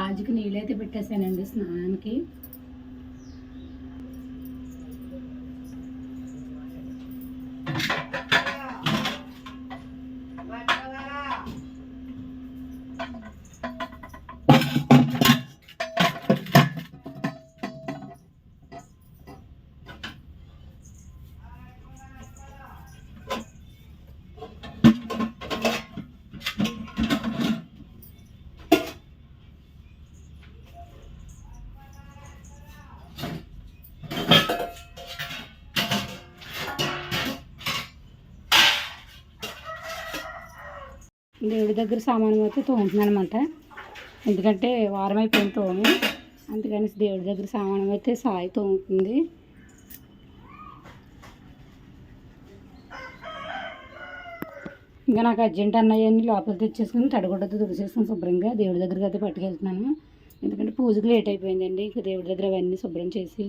రాజుకి నీళ్ళైతే పెట్టేశానండి స్నానానికి. దేవుడి దగ్గర సామాను అయితే తోముతున్నాను అనమాట. ఎందుకంటే వారం అయిపోయింది తోమి, అందుకని దేవుడి దగ్గర సామాను అయితే సాయి తోముతుంది. ఇంకా నాకు అర్జెంట్ అన్నయ్యని లోపల తెచ్చేసుకుని తడగొడ్డతో తుడిచేసుకుని శుభ్రంగా దేవుడి దగ్గరికి అయితే పట్టుకెళ్తున్నాను. ఎందుకంటే పూజకు లేట్ అయిపోయిందండి. ఇంకా దేవుడి దగ్గర అవన్నీ శుభ్రం చేసి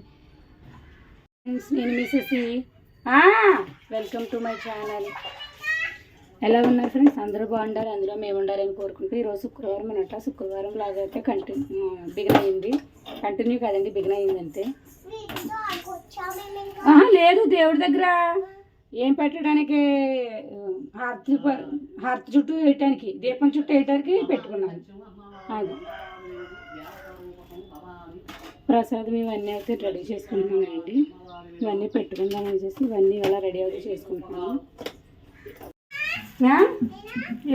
నేను మిస్సెసి వెల్కమ్ టు మై ఛానల్. ఎలా ఉన్నారు ఫ్రెండ్స్? అందరూ బాగుండాలి, అందులో మేము ఉండాలని కోరుకుంటూ ఈరోజు శుక్రవారం అనమాట. శుక్రవారం లాగా అయితే బిగిన్ అయింది. కంటిన్యూ కాదండి, బిగిన్ అయింది అంతే. లేదు, దేవుడి దగ్గర ఏం పెట్టడానికి, హారతి చుట్టూ వేయటానికి, దీపం చుట్టూ వేయటానికి పెట్టుకున్నాను. అది ప్రసాదం ఇవన్నీ అయితే రెడీ చేసుకుంటున్నానండి. ఇవన్నీ పెట్టుకుందాం అనేసి ఇవన్నీ ఇలా రెడీ అయితే చేసుకుంటున్నాను.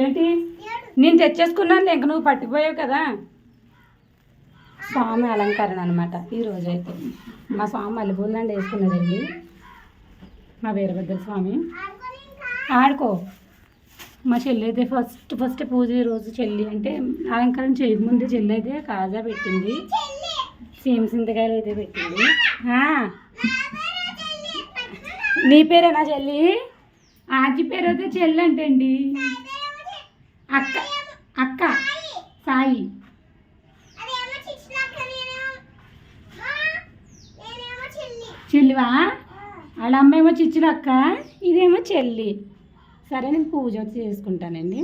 ఏంటి నేను తెచ్చేసుకున్నాను, ఇంక నువ్వు పట్టుకుపోయావు కదా. స్వామి అలంకరణ అనమాట ఈరోజు అయితే. మా స్వామి మల్లెపూలండి వేసుకున్నాడండి, మా వీరభద్ర స్వామి. ఆడుకో. మా చెల్లి అయితే ఫస్ట్ పూజ ఈరోజు. చెల్లి అంటే అలంకరణ చేయకముందే చెల్లి అయితే కాజా పెట్టింది, సీమ సింతకాయలు అయితే పెట్టింది. నీ పేరేనా చెల్లి? ఆచి పేరు అయితే చెల్లి అంటండి. అక్క అక్క సాయి. చెల్లివా? వాళ్ళ అమ్మేమో చిచ్చులు అక్క, ఇదేమో చెల్లి. సరే, నేను పూజ వచ్చి చేసుకుంటానండి.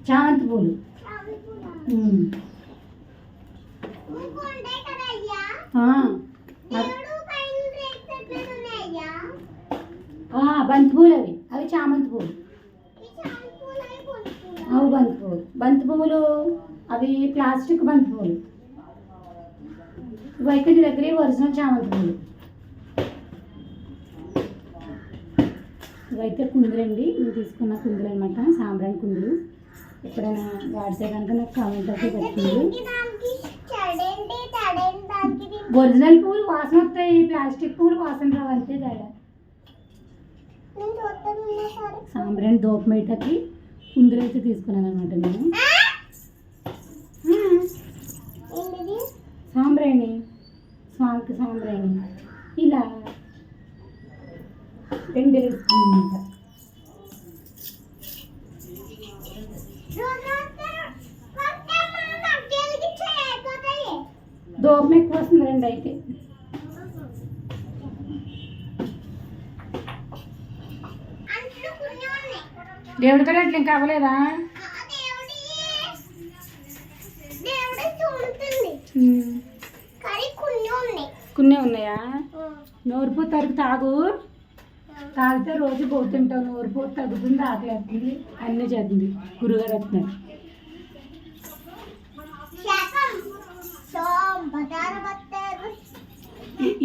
చామంతి పూలు బంతి పూలు, అవి చామంతి పూలు. అవి బంతి పువ్వులు అవి ప్లాస్టిక్ బంతి పువ్వులు. ఇవైతే నీ దగ్గర ఒరిజినల్ చామంతి పూలు. ఇవైతే కుందులండి, నేను తీసుకున్న కుందులు అనమాట, సాంబ్రాణి కుందులు. ఎప్పుడైనా వాడితే కనుక నాకు కామెంట్ అయితే పెట్టండి. ఒరిజినల్ పూలు వాసన వస్తాయి, ప్లాస్టిక్ పూలు వాసన రావు, అంతే తేడా. సాంబ్రాణి దోపమేటకి కుందులు అయితే తీసుకున్నాను అనమాట నేను. సాంబ్రాణి స్వామికి సాంబ్రాణి ఇలా రెండు తీసుకున్నాను. దోపం ఎక్కువ వస్తుంది రెండు అయితే. దేవుడి కదా అట్లా ఇంకా అవ్వలేదా? కొన్ని ఉన్నాయా? నోరుపూ తరుగు తాగు, తాగితే రోజు పోతుంటావు. నోరుపూ తగ్గుతుంది, ఆకలి వస్తుంది, అన్నీ చేస్తుంది. గురుగారు వస్తున్నారు.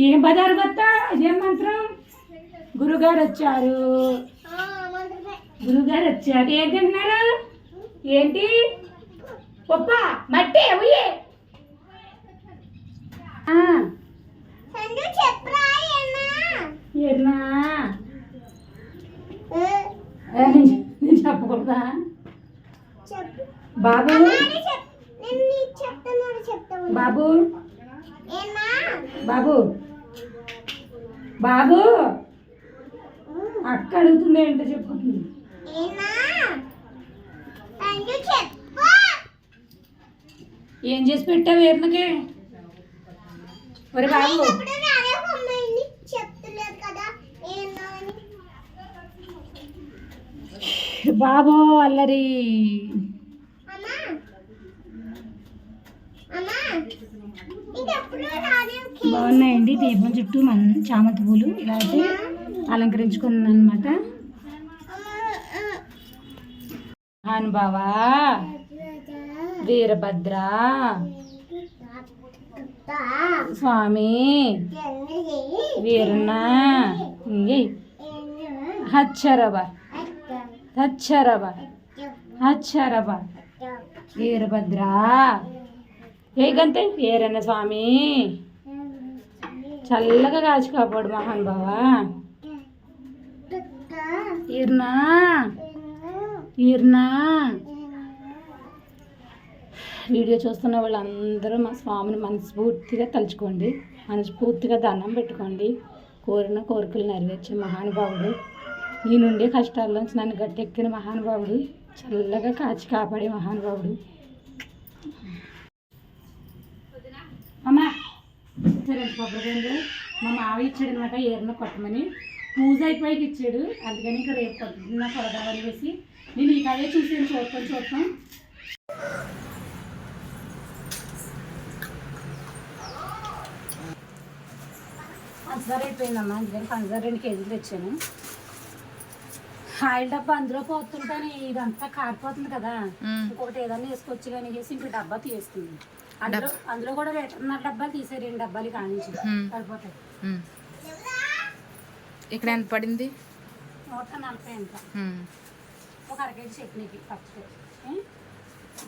ఏం బదారు బత్తా? అదేం మంత్రం? గురుగారు వచ్చారు, గురుగారు వచ్చారు. ఏం తిన్నారు? ఏంటి పప్ప మట్టి ఉయ్యే ఏనా? నేను చెప్పకూడదా బాబు? బాబు బాబు బాబు అక్క అడుగుతుంది ఏంటో చెప్పుతుంది. ఏం చేసి పెట్టావు వీరినకి? ఒరే బాబు, బాబు అల్లరి. బాగున్నాయండి. దీపం చుట్టూ చామంతి పూలు ఇలా అయితే అలంకరించుకున్నాను అనమాట. అనుభవా వీరభద్ర స్వామి వీరన్న హచ్చరబ హచ్చరబ హచ్చరబ వీరభద్ర ఏ గంతే వీరన్న స్వామి చల్లగా కాచి కాపాడు మహానుభావా. ఈర్నా ఈర్నా వీడియో చూస్తున్న వాళ్ళందరూ మా స్వామిని మనస్ఫూర్తిగా తలుచుకోండి, మనస్ఫూర్తిగా దండం పెట్టుకోండి. కోరిన కోరికలు నెరవేర్చే మహానుభావుడు, నీ నుండే కష్టాల్లోంచి నన్ను గట్టెక్కిన మహానుభావుడు, చల్లగా కాచి కాపాడే మహానుభావుడు. అమ్మా సరే కొబ్బరికాయలు మా మావయ్య ఇచ్చాడు అనమాట, ఏరన కొట్టమని. పూజ అయిపోయికి ఇచ్చాడు, అందుకని ఇంకా రేపు పొద్దున్న కొడదామని వేసి నేను ఈ కదే చూసాను. చూడటం పంచదార అయిపోయిందమ్మా, అందుకని పంచదార 2 కేజీలు తెచ్చాను. ఆయిల్ డబ్బా అందులో పోతుంటాను, ఇదంతా కారిపోతుంది కదా, ఇంకొకటి ఏదన్నా వేసుకోవచ్చు కానీ వేసి ఇంకో డబ్బా తీసుకుంది. అందులో కూడా 1.5 డబ్బాలు తీసే, 2 డబ్బాలు కానించి పడిపోతాయి. ఇక్కడ ఎంత పడింది? 140 ఎంత. ఒక 1/2 కేజీ చట్నీకి పచ్చి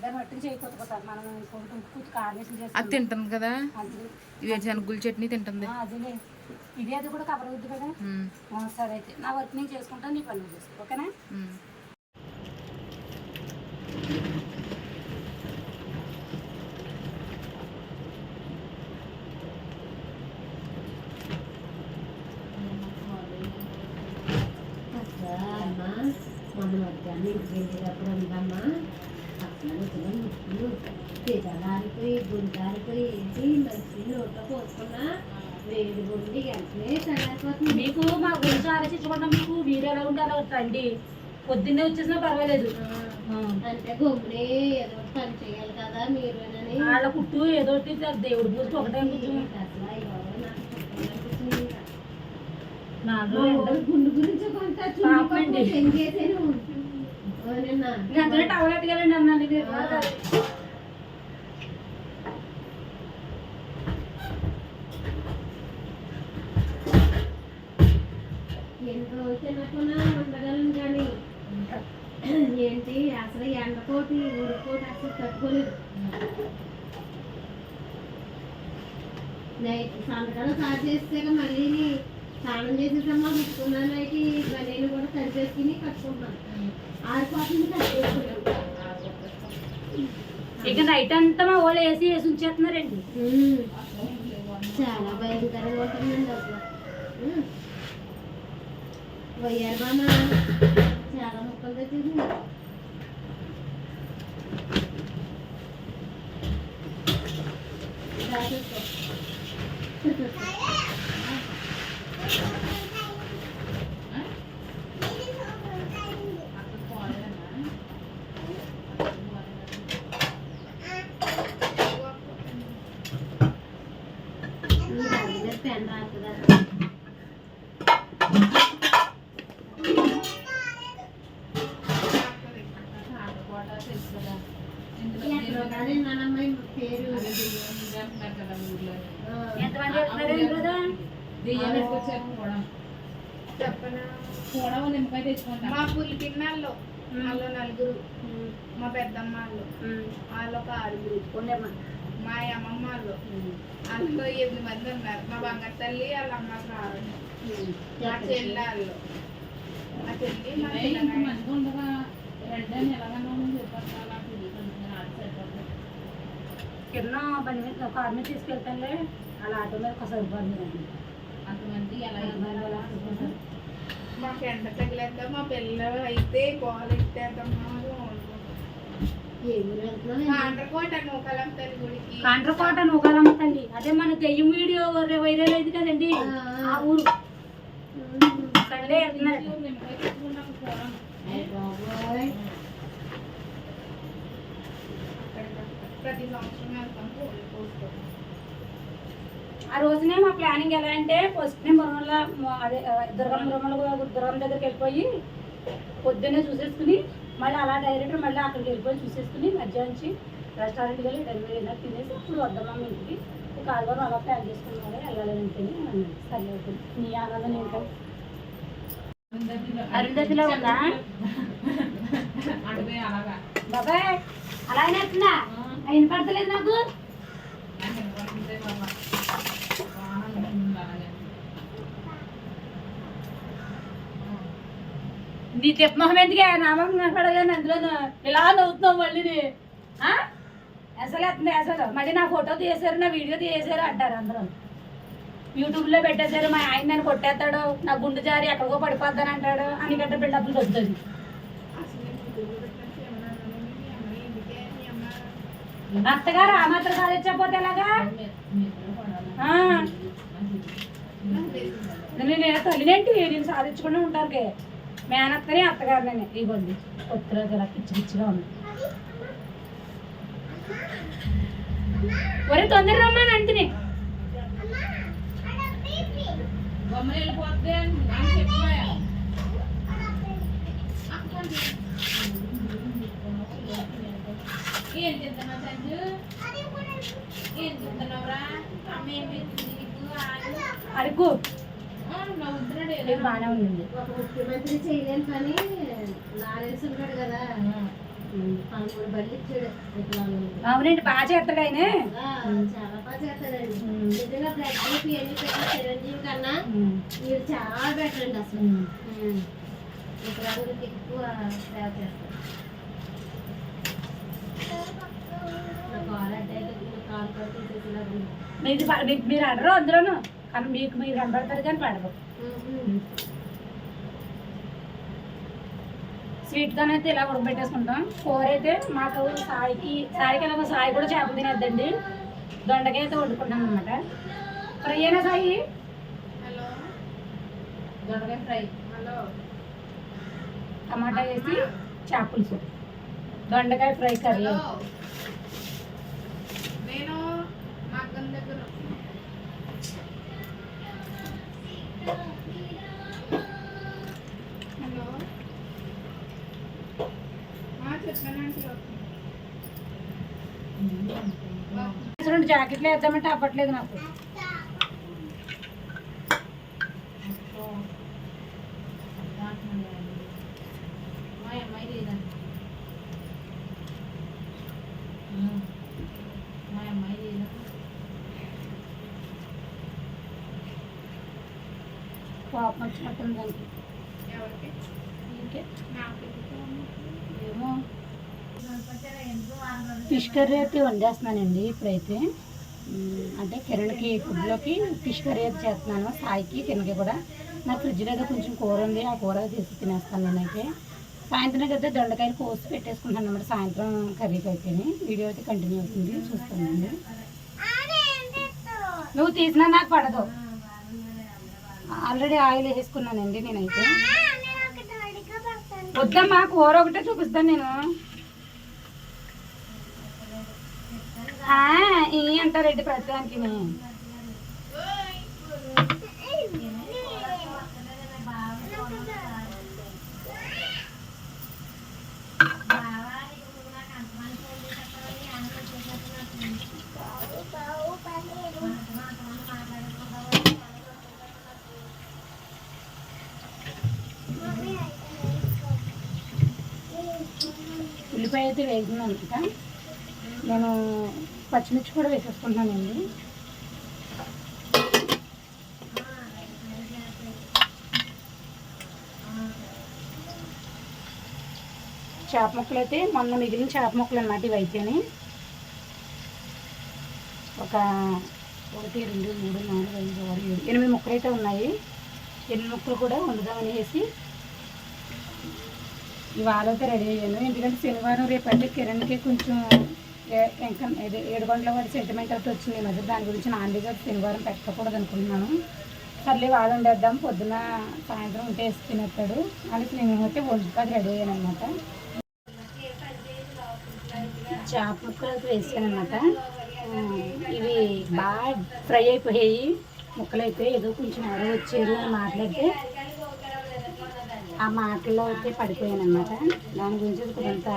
దాన్ని మట్టిని చేయకపోతే మనం కొంచెం కాంబినేషన్ చేస్తాం. అది తింటుంది కదా, ఇది శనగుల చట్నీ తింటుంది. అదే ఇది అది కూడా కవర్ అవుద్ది కదా. సరే అయితే నా వర్క్ నేను చేసుకుంటాను, నీ పని చేసుకో, ఓకేనా? మొన్న మధ్యాహ్నం ఇంటికి వెళ్ళేటప్పుడు ఉందమ్మా, అట్లా ముక్కులు తిరగారిపోయి గుంటారిపోయి ఏంటి మంచి నోట్లో పోసుకున్నా వేడి గుండి వెంటనే చల్లారిపోతుంది. మీకు మా గురించి ఆలోచించకుండా మీకు మీరు ఎలా ఉంటే అలా రండి, పొద్దున్నే వచ్చేసినా పర్వాలేదు. అంటే గొమ్మునే ఏదో పని చేయాలి కదా మీరు, వాళ్ళ కుట్టు ఏదో దేవుడి పూజ ఒకటే గుండు గురించి కొంత చేసాను. టవల్ ఎట్టుకెళ్ళండి అన్నాను. ఎన్ని రోజులు తినకుండా ఉండగలను కానీ ఏంటి అసలు ఎండకోటి ఊరికోటి అసలు తట్టుకోలేదు. నైట్ సంతకాలు స్టార్ట్ చేస్తే మళ్ళీ స్నానం చేసేసమ్మా కుట్టుకున్నాను. అయితే నేను కూడా సరిపేసుకుని కట్టుకుంటున్నాను. ఆరిపోతుంది కట్టుకుంటున్నాను. ఇక నైట్ అంతా మా వాళ్ళు వేసి ఉంచేస్తున్నారండి. చాలా భయంకరంగా ఉంటుందండి అసలు. వయ్యారు బామ్మ చాలా మొక్కలు తెచ్చేసింది. పెన్ రాస్తుందా? నానమ్మాయి పేరు మా పులి పిన్నాళ్ళు వాళ్ళు 4, మా పెద్దమ్మ వాళ్ళు ఒక 6, మా అమ్మమ్మ వాళ్ళు అందులో 8 మంది ఉన్నారు. మా బంగారు తల్లి వాళ్ళ అమ్మకి రావాలి, మా చెల్లి మా చెల్లి మా కింద బండి మీద కారు మీద తీసుకెళ్తానులే, అలా ఆటో మీద ఒకసారి సరిపోతుంది. అంతమంది ఎలా మాకు ఎండ తగిలేక మా పిల్లలు అయితే గోలు ఇట్టేద్దామా. కాండ్రకోట నూకాలమ్మ తల్లి, అదే మన దెయ్యం వీడియో వైరల్ అయింది కదండి, ఆ ఊరు. సండే ప్రతి సంవత్సరం వెళ్తాం. ఆ రోజునే మా ప్లానింగ్ ఎలా అంటే ఫస్ట్నే మురమల అదే దుర్గం దగ్గరికి వెళ్ళిపోయి పొద్దున్నే చూసేసుకుని మళ్ళీ అలా డైరెక్ట్ మళ్ళీ అక్కడికి వెళ్ళిపోయి చూసేసుకుని మధ్యాహ్నం రెస్టారెంట్కి వెళ్ళి డిన్నర్ తినేసి అప్పుడు వద్దామమ్మ ఇంటికి ఒక ఆదివారం అలా ప్లాన్ చేసుకున్నాం వెళ్ళాలంటేనే అన్నాడు. సరే అవుతుంది నీ ఆనందం ఏంటో అరుంధతిలో ఉందా బాబాయ్ అలానే వస్తుందా వినపడతలేదు నాకు. నీ తెప్పమొహం ఎందుకే నామం కనపడగానే అందులో ఇలా నవ్వుతున్నావు మళ్ళీ అసలు వస్తుంది అసలు మళ్ళీ నా ఫోటో తీసేశారు నా వీడియో తీసేశారు అంటారు అందరూ. యూట్యూబ్లో పెట్టేశారు మా ఆయన నన్ను కొట్టేస్తాడు నా గుండె జారి ఎక్కడికో పడిపోద్దని అంటాడు అని గట్ట బిల్డప్లు వస్తుంది. అత్తగారు ఆ మాత్రం సాధించకపోతే ఎలాగా నేను తల్లినేంటి నేను సాధించుకుంటూ ఉంటారు మేనత్తని అత్తగారిని ఇవ్వండి కొత్తలో ఇలా పిచ్చి పిచ్చిగా ఉంది. ఒరే తొందర రమ్మని అంతిని వెళ్ళిపోతే ఏం చెప్తున్నావు సంజు ఏం చెప్తున్నావురా అడుగు బాగానే ఉంది. ఒక ముఖ్యమంత్రి చేయలేని పని నారేసి ఉంటాడు కదా 13 బళ్ళు ఇచ్చాడు. అవునండి బాగా చేస్తాడు ఆయన చాలా బాగా చేస్తాడండి. నిజంగా బ్లడ్ గ్రూప్ ఇవన్నీ పెట్టిన చిరంజీవి కన్నా మీరు చాలా బెటర్ అండి అసలు. వికలాంగులకి ఎక్కువ సేవ చేస్తారు. నా కాల్ అడ్డాయి కాల్ కూడా తీసేసిలాగా మీరు అడరు అందులోను కానీ మీకు మీరు కనబడతారు కానీ పడరు. స్వీట్గానే అయితే ఇలా ఉడకబెట్టేసుకుంటాం. కూర అయితే మాకు సాయికి ఎలాగో సాయి కూడా చేపలు తినేద్దండి. దొండకాయ అయితే వండుకుంటాం అనమాట. ఫ్రై అయినా సాయి దొండకాయ ఫ్రై టమాటా వేసి చేపలు దొండకాయ ఫ్రై కర్రీ. నేను మా అక్కన దగ్గర రెండు జాకెట్లు వేద్దామంటే అవ్వట్లేదు నాకు. కోపం వచ్చినట్టుంది దానికి. ఏమో ఫిష్ కర్రీ అయితే వండేస్తున్నానండి ఇప్పుడైతే. అంటే కిరణ్కి ఫుడ్లోకి ఫిష్ కర్రీ అయితే చేస్తున్నాను. సాయికి కిరణ్కి కూడా. నా ఫ్రిడ్జ్లో అయితే కొంచెం కూర ఉంది, ఆ కూర తీసి తినేస్తాను నేనైతే. సాయంత్రం అయితే దొండకాయలు కోసి పెట్టేసుకుంటాను అన్నమాట సాయంత్రం కర్రీకి అయితే. వీడియో అయితే కంటిన్యూ అవుతుంది చూస్తానండి. నువ్వు తీసినా నాకు పడదు. ఆల్రెడీ ఆయిల్ వేసుకున్నానండి నేనైతే. వద్దమ్మా కూర ఒకటే చూపిస్తాను నేను. ఈ అంటారెడ్డి ప్రతిదానికి ఉల్లిపాయ అయితే వేసింది అనమాట. నేను పచ్చిమిర్చి కూడా వేసేసుకుంటున్నానండి. చేప ముక్కలు అయితే మొన్న మిగిలిన చేప ముక్కలు అన్నమాట ఇవి అయితేనే. ఒక 1 2 3 4 5 6 7 8 ముక్కలు అయితే ఉన్నాయి. 8 ముక్కలు కూడా వండుదామని వేసి ఇవాళ అయితే రెడీ అయ్యాను. ఎందుకంటే శనివారం రేపు అంటే కిరణ్కి కొంచెం ఇంకా 7 గంటల వాడి సెంటిమెంట్ అయితే వచ్చింది మధ్య. దాని గురించి నాన్ వెజ్ శనివారం పెట్టకూడదు అనుకుంటున్నాను. సర్లే వాళ్ళు వండేద్దాం పొద్దున సాయంత్రం ఉంటే వేసి తినేస్తాడు అని నేనైతే వండుకోకి రెడీ అయ్యాను అనమాట. చేప ముక్కలు అయితే వేసాను అనమాట. ఇవి బాగా ఫ్రై అయిపోయాయి ముక్కలు అయితే ఏదో కొంచెం ఎవరో వచ్చారు అని మాట్లాడితే ఆ మాటల్లో అయితే పడిపోయాను అనమాట. దాని గురించి కొంత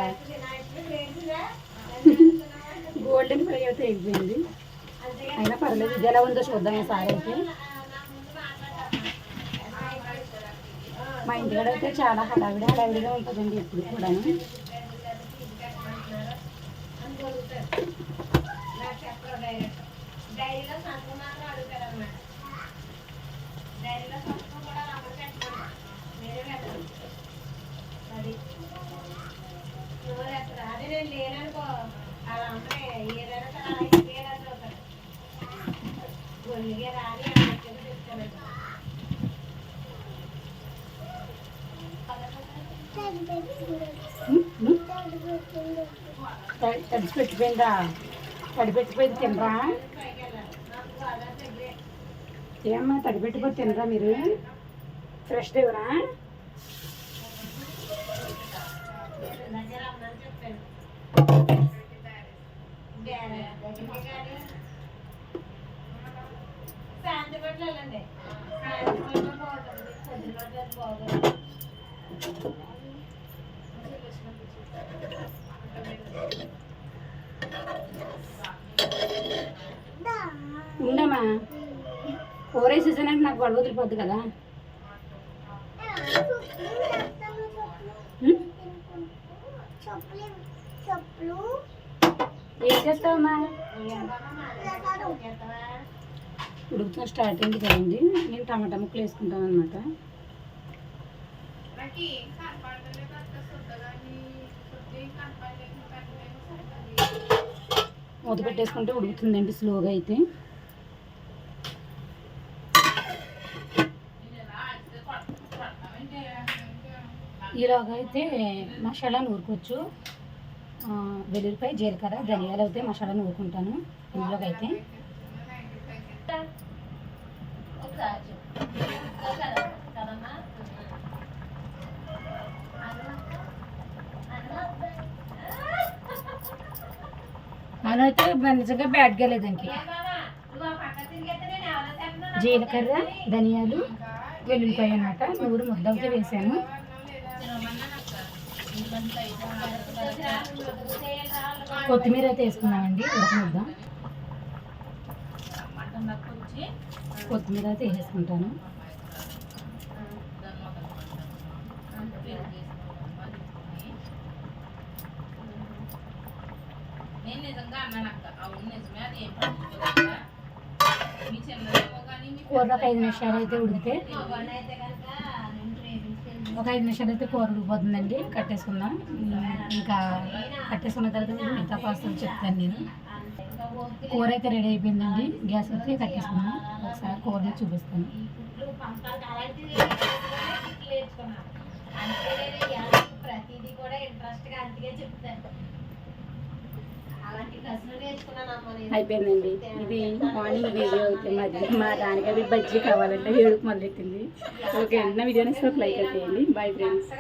గోల్డెన్ ఫ్రై అయితే అయిపోయింది. అయినా పర్లేదు, ఇది ఎలా ఉందో చూద్దాం ఈసారి అయితే. మా ఇంటికాడ అయితే చాలా హడావిడిగా ఉంటుందండి ఎప్పుడు కూడా. అదే నేను లేననుకో అలా అంటే ఏదైనా రాని తడిచి పెట్టిపోయిందా? తడిపెట్టిపోయింది తినరా? ఏమ్మా తడిపెట్టిపోయి తినరా మీరు? ఫ్రెష్ దేవరా? ఉండమ్మా, కూర వేసేసానంటే నాకు గొడవ వదిలిపోద్ది కదా. ఏం చేస్తావమ్మా? ఉడుకుతున్న స్టార్ట్ అయింది కదండి. నేను టమాటా ముక్కలు వేసుకుంటాను అనమాట. మూత పెట్టేసుకుంటే ఉడుకుతుందండి స్లోగా అయితే. ఈలోగా అయితే మసాలా నూరుకోవచ్చు. వెల్లుల్లిపాయ, జీలకర్ర, ధనియాలు అయితే మసాలా నూరుకుంటాను ఇందులోకి అయితే. మనం అయితే నిజంగా బ్యాడ్గా లేదండి. జీలకర్ర, ధనియాలు, వెల్లుల్లిపాయ అన్నమాట నూరు ముద్దలతో వేసాను. కొత్తిమీర అయితే వేసుకున్నామండి ఒక ముద్ద. కొత్తిమీర అయితే వేసుకుంటాను. కూర ఒక 5 నిమిషాలు అయితే ఉడికితే, ఒక 5 నిమిషాలు అయితే కూర ఉడికిపోతుందండి. కట్టేసుకుందాం. ఇంకా కట్టేసుకున్న తర్వాత మిగతా పాస్తులు చెప్తాను నేను. కూర అయితే రెడీ అయిపోయిందండి. గ్యాస్ అయితే కట్టేసుకున్నాం. ఒకసారి కూరని చూపిస్తాను. అయిపోయిందండి. ఇది మార్నింగ్ వీడియో అయితే మాది. మా దానికి అది బజ్జీ కావాలంటే వేడుకు మొదలెట్టింది. ఓకే అండి, నా వీడియోని లైక్ చేయండి. Bye friends.